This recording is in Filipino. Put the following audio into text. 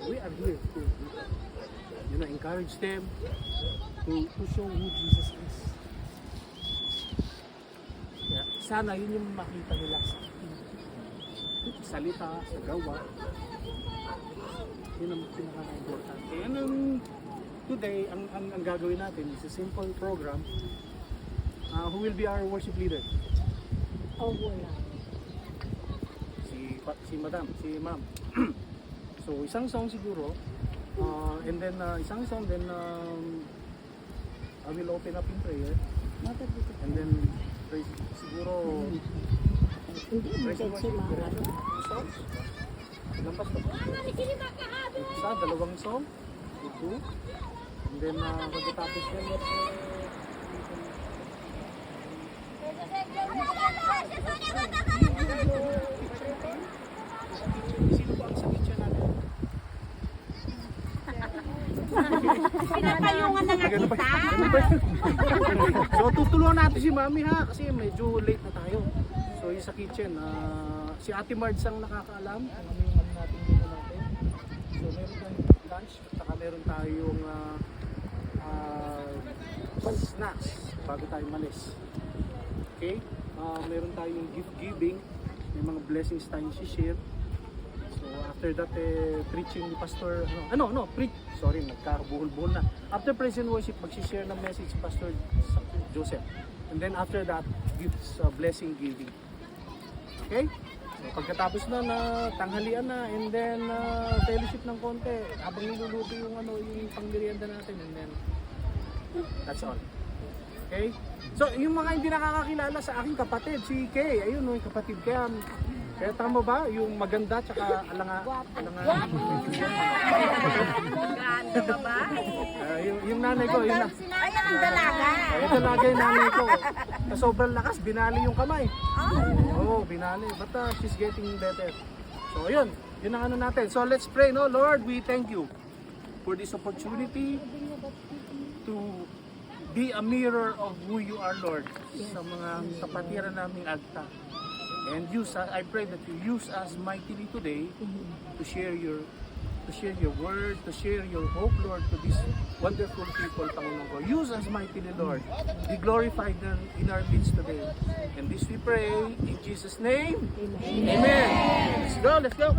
we are here to encourage them to show who Jesus is. Kaya sana yun yung makita nila sa salita, sa gawa. Yun ang pinaka-importante. And today, ang gagawin natin is a simple program. Who will be our worship leader? Oh, wala. Si Madam, si Ma'am. So, isang song siguro. And then, isang song, then I will open up in prayer. And then, praise, siguro, Hindi, praise and si worship. Mama. Songs? Ilan pa ito? Isa, dalawang song. Two. And then, pagkatapos yan, sino po ang sa kitchen natin? Pinapayungan na nga Ganun ba? kita. Ganun ba? So tutulungan natin si Mami ha, kasi medyo late na tayo. So yung sa kitchen, si Ate Mards ang nakakaalam kung ano yung natin dito natin. So meron tayong lunch, at saka meron tayong snacks bago tayo malis. Okay? Meron tayong gift giving, may mga blessings tayong share. So after that, preaching ni Pastor, sorry, nagkabuhol-buhol na. After praise and worship, mag-share ng message si Pastor Joseph. And then after that, gifts, blessing giving. Okay? So, pagkatapos na tanghalian na, and then fellowship ng konti, habang niluluto yung pangmerienda natin, and then that's all. Okay? So, yung mga hindi nakakakilala sa aking kapatid, si Kay, ayun yung kapatid kaya tama ba? Yung maganda tsaka Ganda babae. yung nanay ko, yun na. Ay, ang dalaga. Yung dalaga yung nanay ko. Sa sobrang lakas, binali yung kamay. Oo, binali. But she's getting better. So, yun ang ano natin. So, let's pray, no? Lord, we thank you for this opportunity to be a mirror of who you are, Lord, sa mga kapatiran naming agta. And I pray that you use us mightily today to share your word, to share your hope, Lord, to these wonderful people, Panginoon ko. Use us mightily, Lord. Be glorified in our midst today. And this we pray in Jesus' name. Amen. Let's go.